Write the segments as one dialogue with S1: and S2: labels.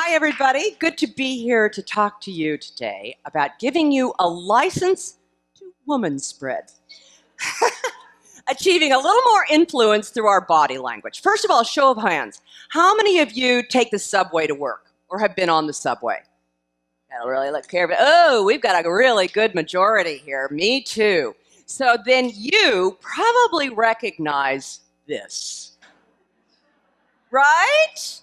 S1: Hi, everybody. Good to be here to talk to you today about giving you a license to Womanspread. Achieving a little more influence through our body language. First of all, show of hands. How many of you take the subway to work or have been on the subway? Gotta really look carefully. Oh, we've got a really good majority here. Me too. So then you probably recognize this, right?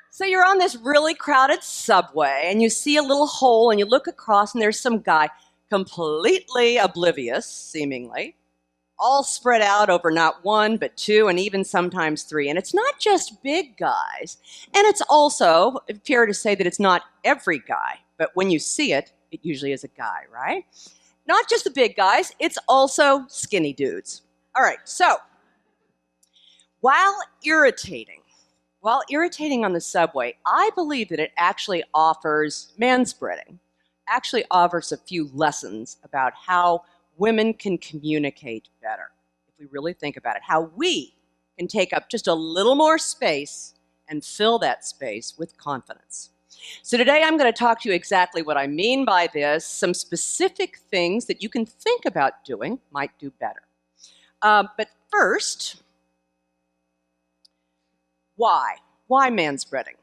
S1: So you're on this really crowded subway and you see a little hole and you look across and there's some guy completely oblivious, seemingly, all spread out over not one, but two, and even sometimes three. And it's not just big guys. And it's also fair to say that it's not every guy, but when you see it, it usually is a guy, right? Not just the big guys, it's also skinny dudes. All right, so while irritating on the subway, I believe that it actually offers manspreading, actually offers a few lessons about how women can communicate better. If we really think about it, how we can take up just a little more space and fill that space with confidence. So today I'm going to talk to you exactly what I mean by this, some specific things that you can think about doing, might do better. But first, why? Why manspreading?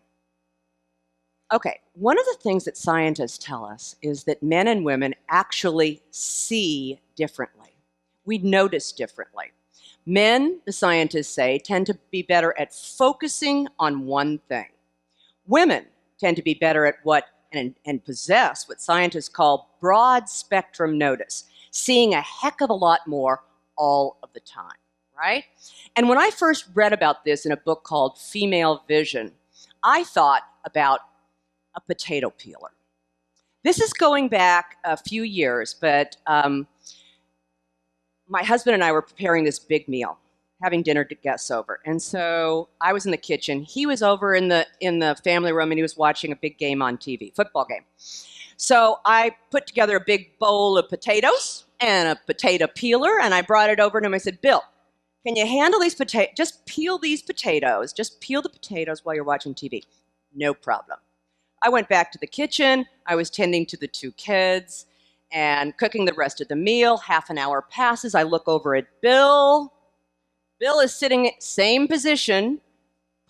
S1: Okay, one of the things that scientists tell us is that men and women actually see differently. We notice differently. Men, the scientists say, tend to be better at focusing on one thing. Women tend to be better at and possess what scientists call broad spectrum notice, seeing a heck of a lot more all of the time, right? And when I first read about this in a book called Female Vision, I thought about a potato peeler. This is going back a few years, but my husband and I were preparing this big meal, having dinner to guests over. And so I was in the kitchen. He was over in the family room, and he was watching a big game on TV, football game. So I put together a big bowl of potatoes and a potato peeler, and I brought it over to him. I said, Bill, can you handle these potatoes? Just peel these potatoes. Just peel the potatoes while you're watching TV. No problem. I went back to the kitchen. I was tending to the two kids and cooking the rest of the meal. Half an hour passes. I look over at Bill. Bill is sitting at same position,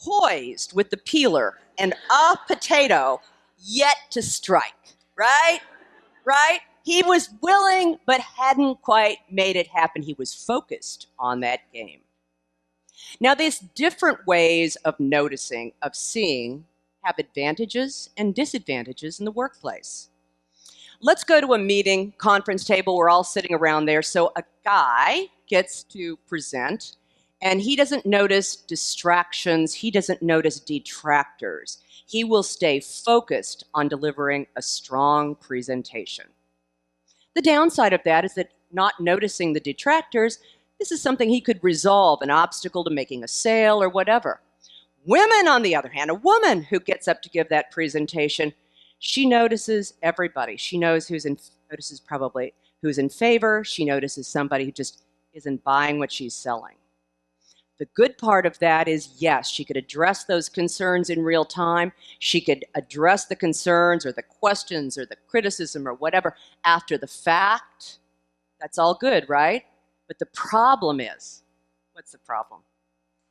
S1: poised with the peeler and a potato yet to strike, right? Right? He was willing, but hadn't quite made it happen. He was focused on that game. Now, these different ways of noticing, of seeing, have advantages and disadvantages in the workplace. Let's go to a meeting, conference table. We're all sitting around there. So a guy gets to present, and he doesn't notice distractions. He doesn't notice detractors. He will stay focused on delivering a strong presentation. The downside of that is that not noticing the detractors, this is something he could resolve, an obstacle to making a sale or whatever. Women, on the other hand, a woman who gets up to give that presentation, she notices everybody. She knows notices probably who's in favor. She notices somebody who just isn't buying what she's selling. The good part of that is, yes, she could address those concerns in real time. She could address the concerns or the questions or the criticism or whatever after the fact. That's all good, right? But the problem is, what's the problem?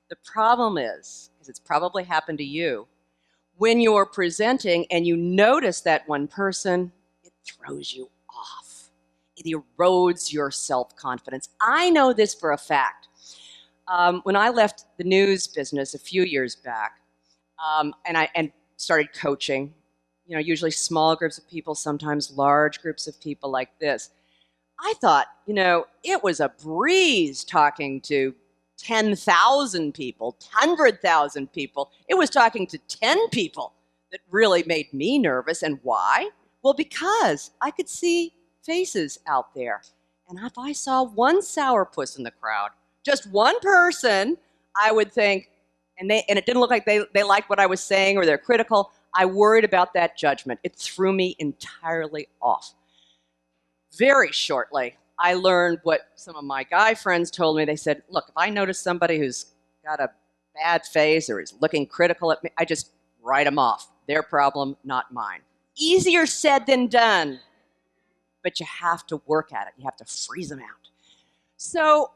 S1: The problem is, because it's probably happened to you, when you're presenting and you notice that one person, it throws you off. It erodes your self-confidence. I know this for a fact. When I left the news business a few years back, and started coaching, usually small groups of people, sometimes large groups of people like this, I thought, it was a breeze talking to 10,000 people, 100,000 people. It was talking to 10 people that really made me nervous. And why? Well, because I could see faces out there. And if I saw one sourpuss in the crowd, just one person, I would think, and it didn't look like they liked what I was saying or they're critical. I worried about that judgment. It threw me entirely off. Very shortly, I learned what some of my guy friends told me. They said, look, if I notice somebody who's got a bad face or is looking critical at me, I just write them off. Their problem, not mine. Easier said than done, but you have to work at it. You have to freeze them out. So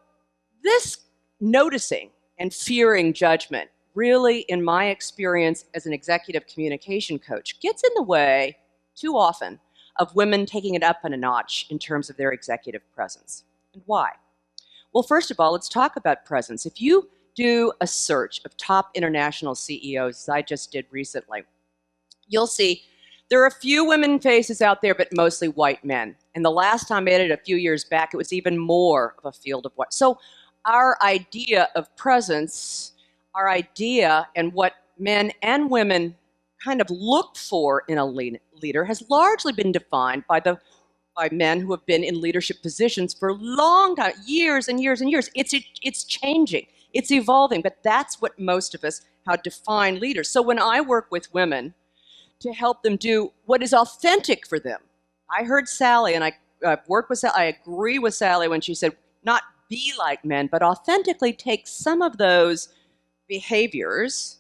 S1: this noticing and fearing judgment really, in my experience as an executive communication coach, gets in the way too often of women taking it up a notch in terms of their executive presence. And why? Well, first of all, let's talk about presence. If you do a search of top international CEOs, as I just did recently, you'll see there are a few women faces out there, but mostly white men. And the last time I did it a few years back, it was even more of a field of white. So our idea of presence, our idea and what men and women kind of look for in a leader has largely been defined by men who have been in leadership positions for long time, years and years and years. It's changing, it's evolving, but that's what most of us have defined leaders. So when I work with women to help them do what is authentic for them, I heard Sally, and I work with Sally. I agree with Sally when she said, not be like men, but authentically take some of those behaviors,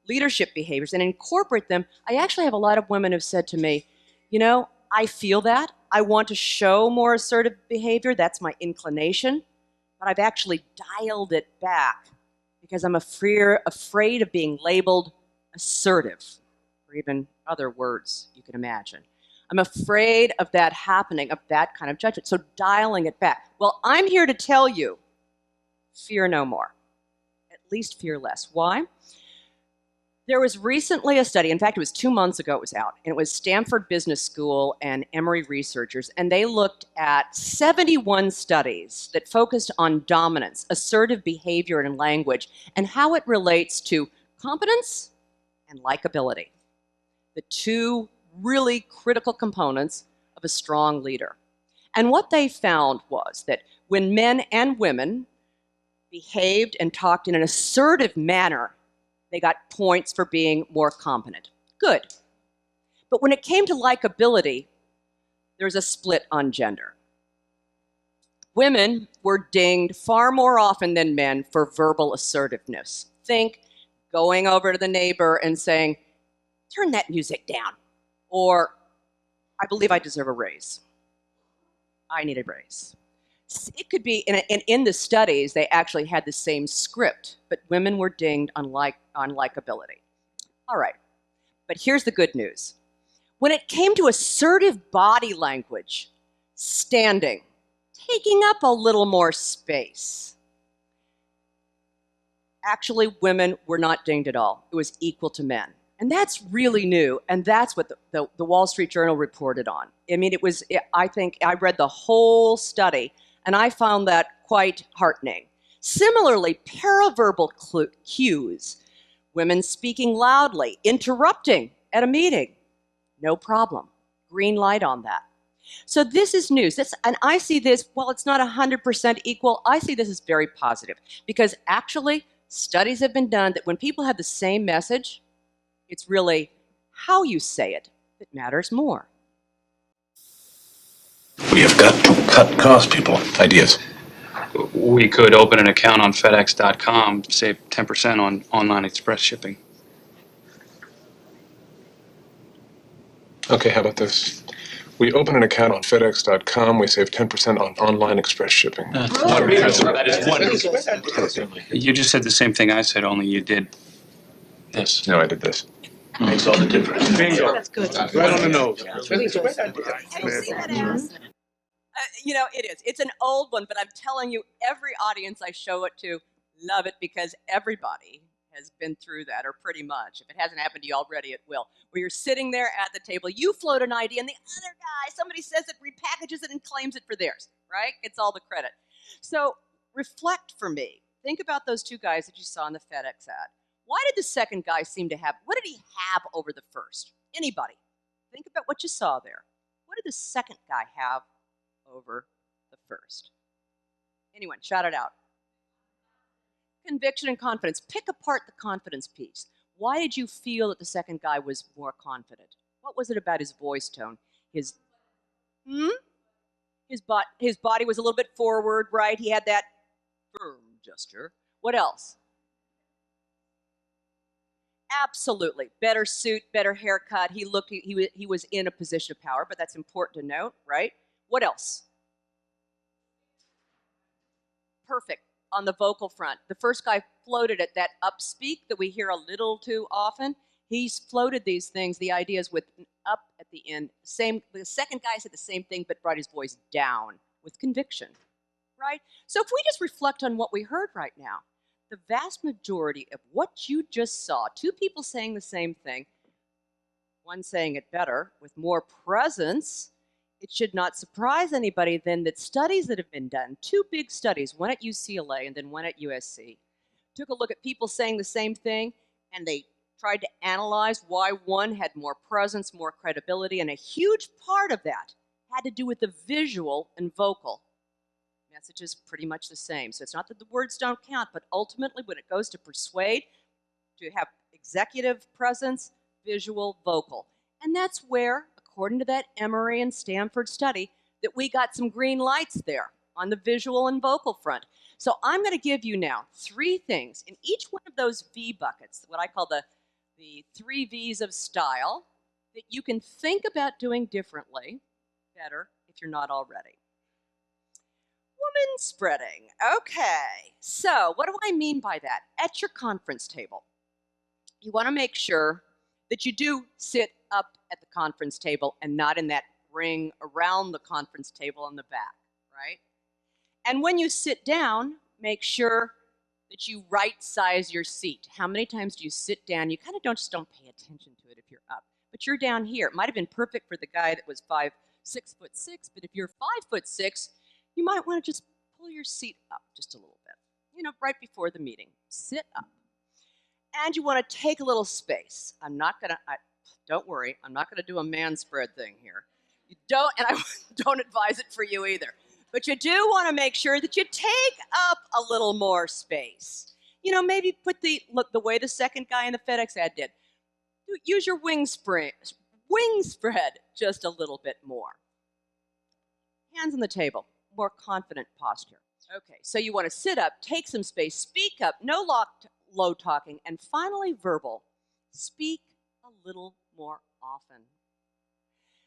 S1: leadership behaviors, and incorporate them. I actually have a lot of women who've said to me, you know, I feel that. I want to show more assertive behavior. That's my inclination. But I've actually dialed it back because I'm afraid of being labeled assertive, or even other words you can imagine. I'm afraid of that happening, of that kind of judgment. So dialing it back. Well, I'm here to tell you, fear no more. At least fear less. Why? There was recently a study, in fact, it was 2 months ago it was out, and it was Stanford Business School and Emory researchers, and they looked at 71 studies that focused on dominance, assertive behavior and language, and how it relates to competence and likability, the two really critical components of a strong leader. And what they found was that when men and women behaved and talked in an assertive manner, they got points for being more competent. Good. But when it came to likability, there's a split on gender. Women were dinged far more often than men for verbal assertiveness. Think going over to the neighbor and saying, turn that music down. Or, I believe I deserve a raise. I need a raise. It could be, in the studies, they actually had the same script, but women were dinged on likability. All right, but here's the good news. When it came to assertive body language, standing, taking up a little more space, actually women were not dinged at all. It was equal to men. And that's really new, and that's what the Wall Street Journal reported on. I mean, I think I read the whole study, and I found that quite heartening. Similarly, paraverbal cues, women speaking loudly, interrupting at a meeting, no problem. Green light on that. So this is news. And I see this, while it's not 100% equal, I see this as very positive, because actually studies have been done that when people have the same message, it's really how you say it that matters more.
S2: We have got to cut costs, people. Ideas.
S3: We could open an account on FedEx.com, save 10% on online express shipping.
S4: Okay, how about this? We open an account on FedEx.com, we save 10% on online express shipping.
S3: That is wonderful. You just said the same thing I said, only you did this.
S4: No, I did this.
S2: Makes all the difference.
S5: Bingo. That's good. Right on the nose.
S1: Have you seen that ass? It is. It's an old one, but I'm telling you, every audience I show it to love it because everybody has been through that, or pretty much. If it hasn't happened to you already, it will. Where you're sitting there at the table, you float an idea, and the other guy, somebody says it, repackages it, and claims it for theirs, right? Gets all the credit. So reflect for me. Think about those two guys that you saw in the FedEx ad. Why did the second guy seem to have, what did he have over the first? Anybody? Think about what you saw there. What did the second guy have over the first? Anyone, shout it out. Conviction and confidence. Pick apart the confidence piece. Why did you feel that the second guy was more confident? What was it about his voice tone? His body was a little bit forward, right? He had that firm gesture. What else? Absolutely. Better suit, better haircut. He was in a position of power, but that's important to note, right? What else? Perfect. On the vocal front. The first guy floated at that upspeak that we hear a little too often. He's floated these things, the ideas with up at the end. The second guy said the same thing, but brought his voice down with conviction, right? So if we just reflect on what we heard right now, the vast majority of what you just saw, two people saying the same thing, one saying it better, with more presence, it should not surprise anybody then that studies that have been done, two big studies, one at UCLA and then one at USC, took a look at people saying the same thing, and they tried to analyze why one had more presence, more credibility, and a huge part of that had to do with the visual and vocal. Message is pretty much the same. So it's not that the words don't count, but ultimately when it goes to persuade, to have executive presence, visual, vocal. And that's where, according to that Emory and Stanford study, that we got some green lights there on the visual and vocal front. So I'm going to give you now 3 things in each one of those V buckets, what I call the 3 V's of style, that you can think about doing differently, better, if you're not already. Womanspreading. Okay, so what do I mean by that? At your conference table, you want to make sure that you do sit up at the conference table and not in that ring around the conference table in the back, right? And when you sit down, make sure that you right-size your seat. How many times do you sit down? You kind of don't pay attention to it if you're up. But you're down here. It might have been perfect for the guy that was 6'6", but if you're 5'6", you might want to just pull your seat up just a little bit, right before the meeting. Sit up. And you want to take a little space. Don't worry, I'm not going to do a manspread thing here. You don't, and I don't advise it for you either. But you do want to make sure that you take up a little more space. Maybe put the way the second guy in the FedEx ad did. Use your wing spread just a little bit more. Hands on the table. More confident posture. Okay, so you want to sit up, take some space, speak up, no low talking, and finally verbal. Speak a little more often.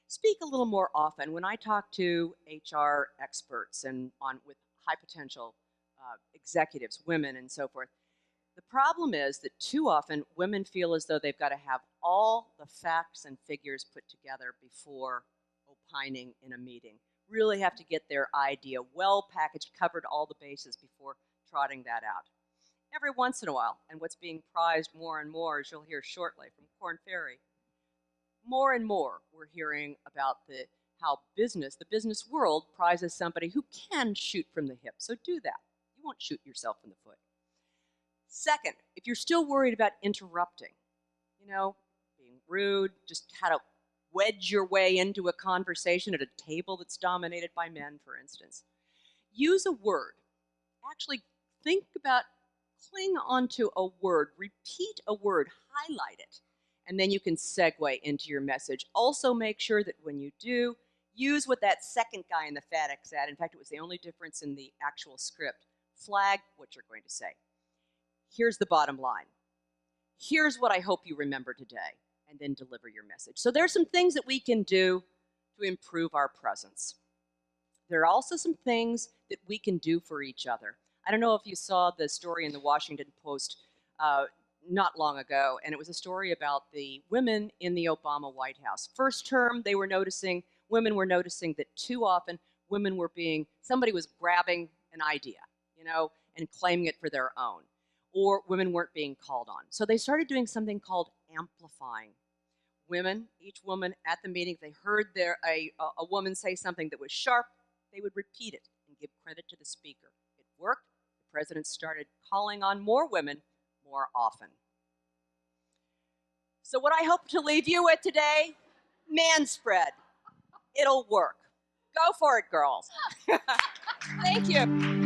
S1: Speak a little more often. When I talk to HR experts and with high potential executives, women and so forth, the problem is that too often women feel as though they've got to have all the facts and figures put together before opining in a meeting. Really have to get their idea well packaged, covered all the bases before trotting that out. Every once in a while, and what's being prized more and more, as you'll hear shortly from Korn Ferry, more and more we're hearing about how the business world prizes somebody who can shoot from the hip. So do that. You won't shoot yourself in the foot. Second, if you're still worried about interrupting, being rude, just how to wedge your way into a conversation at a table that's dominated by men, for instance. Use a word. Actually cling onto a word, repeat a word, highlight it, and then you can segue into your message. Also make sure that when you do, use what that second guy in the FedEx ad, in fact, it was the only difference in the actual script, flag what you're going to say. Here's the bottom line. Here's what I hope you remember today. And then deliver your message. So there's some things that we can do to improve our presence. There are also some things that we can do for each other. I don't know if you saw the story in the Washington Post not long ago, and it was a story about the women in the Obama White House. First term, women were noticing that too often somebody was grabbing an idea, and claiming it for their own, or women weren't being called on. So they started doing something called amplifying. Each woman at the meeting, if they heard a woman say something that was sharp, they would repeat it and give credit to the speaker. It worked. The president started calling on more women more often. So what I hope to leave you with today, manspread. It'll work. Go for it, girls. Thank you.